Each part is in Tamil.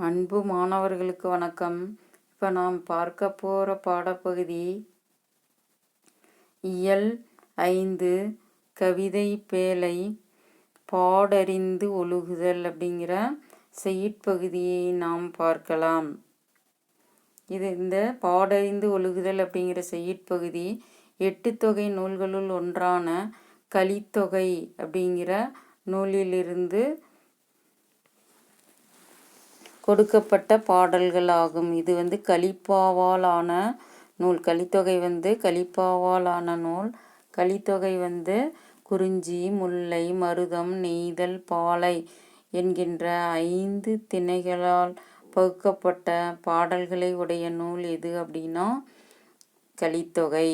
அன்பு மாணவர்களுக்கு வணக்கம். இப்போ நாம் பார்க்க போகிற பாடப்பகுதி இயல் 5 கவிதை பேழை பாடறிந்து ஒழுகுதல் அப்படிங்கிற செய்யுட்பகுதியை நாம் பார்க்கலாம். இந்த பாடறிந்து ஒழுகுதல் அப்படிங்கிற செய்யுட்பகுதி 8 தொகை நூல்களுள் ஒன்றான கலித்தொகை அப்படிங்கிற நூலிலிருந்து கொடுக்கப்பட்ட பாடல்கள் ஆகும். இது கலிப்பாவால் ஆன நூல். கலித்தொகை கலிப்பாவால் ஆன நூல். கலித்தொகை குறிஞ்சி, முல்லை, மருதம், நெய்தல், பாலை என்கின்ற 5 திணைகளால் பகுக்கப்பட்ட பாடல்களை உடைய நூல் எது அப்படின்னா கலித்தொகை.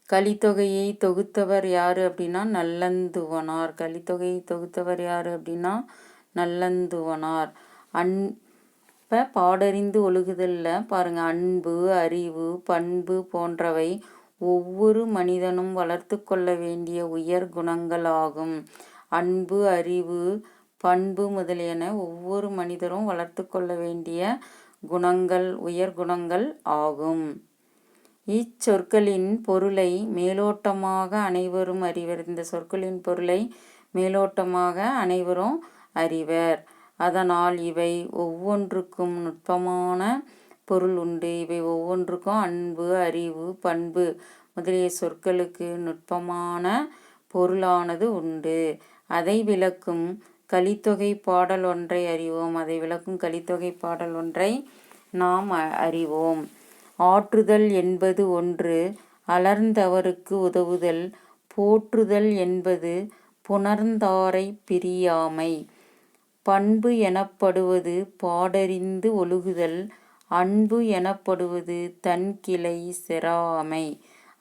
கலித்தொகையை தொகுத்தவர் யாரு அப்படின்னா நல்லந்துவனார். கலித்தொகையை தொகுத்தவர் யாரு அப்படின்னா நல்லந்துவனார். பாடறிந்து ஒழுகுதல்ல பாருங்க, அன்பு, அறிவு, பண்பு போன்றவை ஒவ்வொரு மனிதனும் வளர்த்து கொள்ள வேண்டிய உயர் குணங்கள் ஆகும். அன்பு, அறிவு, பண்பு முதலியன ஒவ்வொரு மனிதரும் வளர்த்து கொள்ள வேண்டிய குணங்கள், உயர் குணங்கள் ஆகும். இச்சொற்களின் பொருளை மேலோட்டமாக அனைவரும் அறிவர். இந்த சொற்களின் பொருளை மேலோட்டமாக அனைவரும் அறிவர். அதனால் இவை ஒவ்வொன்றுக்கும் நுட்பமான பொருள் உண்டு. இவை ஒவ்வொன்றுக்கும் அன்பு, அறிவு, பண்பு முதலிய சொற்களுக்கு நுட்பமான பொருளானது உண்டு. அதை விளக்கும் கலித்தொகை பாடல் ஒன்றை அறிவோம். அதை விளக்கும் கலித்தொகை பாடல் ஒன்றை நாம் அறிவோம். ஆற்றுதல் என்பது ஒன்று, அலர்ந்தவருக்கு உதவுதல். போற்றுதல் என்பது புணர்ந்தாரை பிரியாமை. பண்பு எனப்படுவது பாடறிந்து ஒழுகுதல். அன்பு எனப்படுவது தன்கிளை செராமை.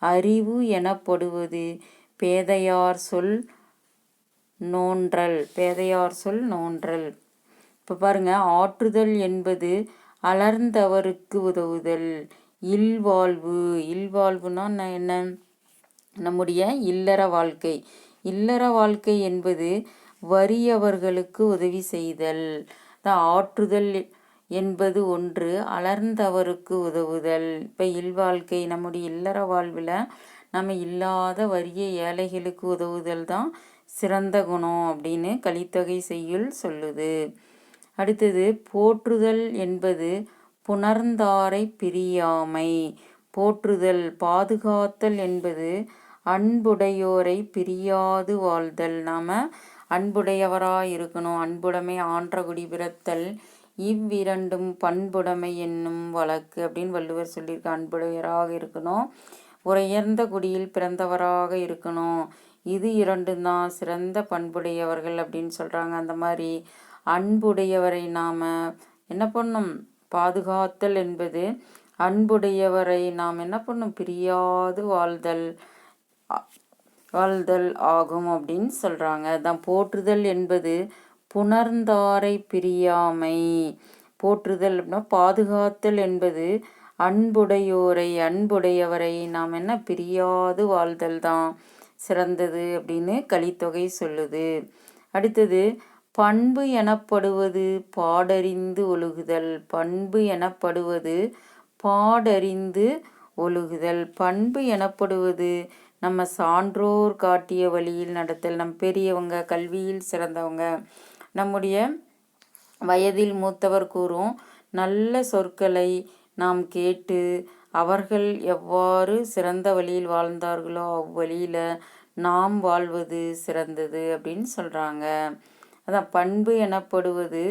அறிவு எனப்படுவது பேதையார் சொல் நோன்றல். பேதையார் சொல் நோன்றல். இப்போ பாருங்க, ஆற்றுதல் என்பது அலர்ந்தவருக்கு உதவுதல். இல்வாழ்வு. இல்வாழ்வுனா என்ன? நம்முடைய இல்லற வாழ்க்கை. இல்லற வாழ்க்கை என்பது வறியவர்களுக்கு உதவி செய்தல். ஆற்றுதல் என்பது ஒன்று, அலர்ந்தவருக்கு உதவுதல். இப்போ இல்வாழ்க்கை, நம்முடைய இல்லற வாழ்வில் நம்ம இல்லாத வறிய ஏழைகளுக்கு உதவுதல் தான் சிறந்த குணம் அப்படின்னு கலித்தொகை செய்யுள் சொல்லுது. அடுத்தது போற்றுதல் என்பது புணர்ந்தாரை பிரியாமை. போற்றுதல், பாதுகாத்தல் என்பது அன்புடையோரை பிரியாது வாழ்தல். நாம அன்புடையவராய் இருக்கணும். அன்புடைமை ஆன்ற குடி பிறத்தல் இவ்விரண்டும் பண்புடைமை என்னும் வழக்கு அப்படின்னு வள்ளுவர் சொல்லியிருக்க. அன்புடையவராக இருக்கணும், உயர்ந்த குடியில் பிறந்தவராக இருக்கணும். இது இரண்டும் தான் சிறந்த பண்புடையவர்கள் அப்படின்னு சொல்கிறாங்க. அந்த மாதிரி அன்புடையவரை நாம் என்ன பண்ணும்? பாதுகாத்தல் என்பது அன்புடையவரை நாம் என்ன பண்ணும்? பிரியாது வாழ்தல் ஆகும் அப்படின்னு சொல்கிறாங்க. தான் போற்றுதல் என்பது புணர்ந்தாரை பிரியாமை. போற்றுதல் அப்படின்னா பாதுகாத்தல் என்பது அன்புடையவரை நாம் என்ன பிரியாது வாழ்தல் தான் சிறந்தது அப்படின்னு கலித்தொகை சொல்லுது. அடுத்தது பண்பு எனப்படுவது பாடறிந்து ஒழுகுதல். பண்பு எனப்படுவது பாடறிந்து ஒழுகுதல். பண்பு எனப்படுவது நம்ம சான்றோர் காட்டிய வழியில் நடத்தல். நம் பெரியவங்க, கல்வியில் சிறந்தவங்க, நம்முடைய வயதில் மூத்தவர் கூறும் நல்ல சொற்களை நாம் கேட்டு அவர்கள் எவ்வாறு சிறந்த வழியில் வாழ்ந்தார்களோ அவ்வழியில் நாம் வாழ்வது சிறந்தது அப்படின்னு சொல்கிறாங்க. அதான் பண்பு எனப்படுவது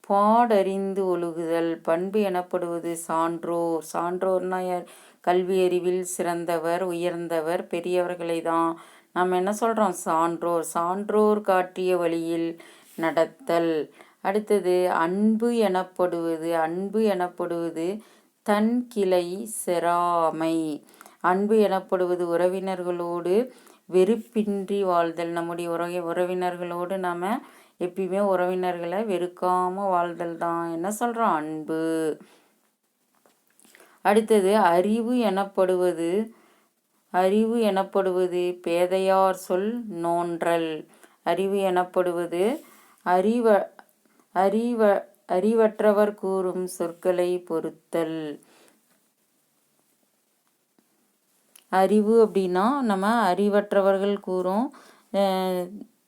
பாடறிந்து ஒழுகுதல். பண்பு எனப்படுவது சான்றோர். சான்றோர்னா யார்? கல்வி அறிவில் சிறந்தவர், உயர்ந்தவர், பெரியவர்களை தான் நாம் என்ன சொல்கிறோம்? சான்றோர். சான்றோர் காட்டிய வழியில் நடத்தல். அடுத்தது அன்பு எனப்படுவது தன் கிளை செராமை. அன்பு எனப்படுவது உறவினர்களோடு வெறுப்பின்றி வாழ்தல். நம்முடைய உறவினர்களோடு நாம் எப்பயுமே உறவினர்களை வெறுக்காமல் வாழ்தல் தான் என்ன சொல்கிறோம்? அன்பு. அடுத்தது அறிவு எனப்படுவது பேதையார் சொல் நோன்றல். அறிவு எனப்படுவது அறிவற்றவர் கூறும் சொற்களை பொறுத்தல். அறிவு அப்படின்னா நம்ம அறிவற்றவர்கள் கூறும்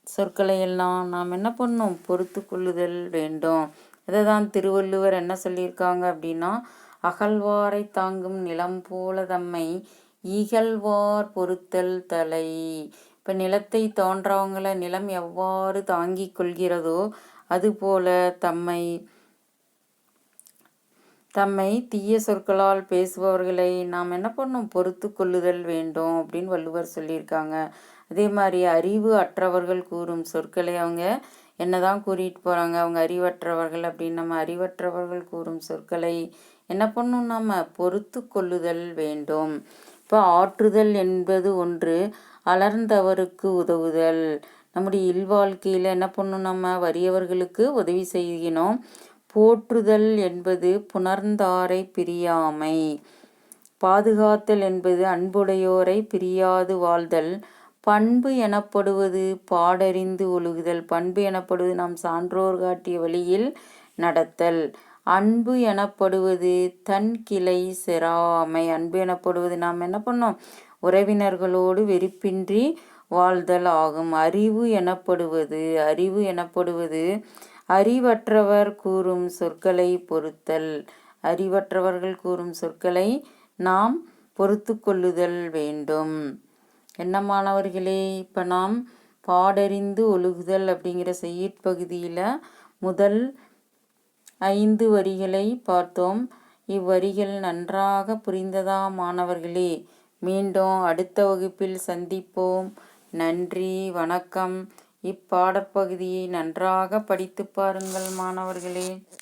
சொற்களை எல்லாம் நாம் என்ன பண்ணணும், பொறுத்து கொள்ளுதல் வேண்டும். அதை தான் திருவள்ளுவர் என்ன சொல்லியிருக்காங்க அப்படின்னா, அகழ்வாரை தாங்கும் நிலம் போல தம்மை இகழ்வார் பொறுத்தல் தலை. இப்போ நிலத்தை தோன்றவங்களை நிலம் எவ்வாறு தாங்கிக் கொள்கிறதோ அதுபோல தம்மை தீய சொற்களால் பேசுபவர்களை நாம் என்ன பண்ணணும், பொறுத்து கொள்ளுதல் வேண்டும் அப்படின்னு வள்ளுவர் சொல்லியிருக்காங்க. அதே மாதிரி அறிவு அற்றவர்கள் கூறும் சொற்களை அவங்க என்னதான் கூறிட்டு போகிறாங்க, அவங்க அறிவற்றவர்கள் அப்படின்னு. நம்ம அறிவற்றவர்கள் கூறும் சொற்களை என்ன பண்ணணும், நம்ம பொறுத்து கொள்ளுதல் வேண்டும். இப்போ ஆற்றுதல் என்பது ஒன்று, அலர்ந்தவருக்கு உதவுதல். நம்முடைய இல்வாழ்க்கையில் என்ன பண்ணணும், நம்ம வறியவர்களுக்கு உதவி செய்யணும். போற்றுதல் என்பது புணர்ந்தாரை பிரியாமை. பாதுகாத்தல் என்பது அன்புடையோரை பிரியாது வாழ்தல். பண்பு எனப்படுவது பாடறிந்து ஒழுகுதல். பண்பு எனப்படுவது நாம் சான்றோர் காட்டிய வழியில் நடத்தல். அன்பு எனப்படுவது தன் கிளை செராமை. அன்பு எனப்படுவது நாம் என்ன பண்ணோம், உறவினர்களோடு வெறுப்பின்றி வாழ்தல் ஆகும். அறிவு எனப்படுவது அறிவற்றவர் கூறும் சொற்களை பொறுத்தல். அறிவற்றவர்கள் கூறும் சொற்களை நாம் பொறுத்து கொள்ளுதல் வேண்டும். என்ன மாணவர்களே, இப்போ நாம் பாடறிந்து ஒழுகுதல் அப்படிங்கிற செய்யுட்பகுதியில் முதல் 5 வரிகளை பார்த்தோம். இவ்வரிகள் நன்றாக புரிந்ததா மாணவர்களே? மீண்டும் அடுத்த வகுப்பில் சந்திப்போம். நன்றி, வணக்கம். இப்பாடப்பகுதியை நன்றாக படித்து பாருங்கள் மாணவர்களே.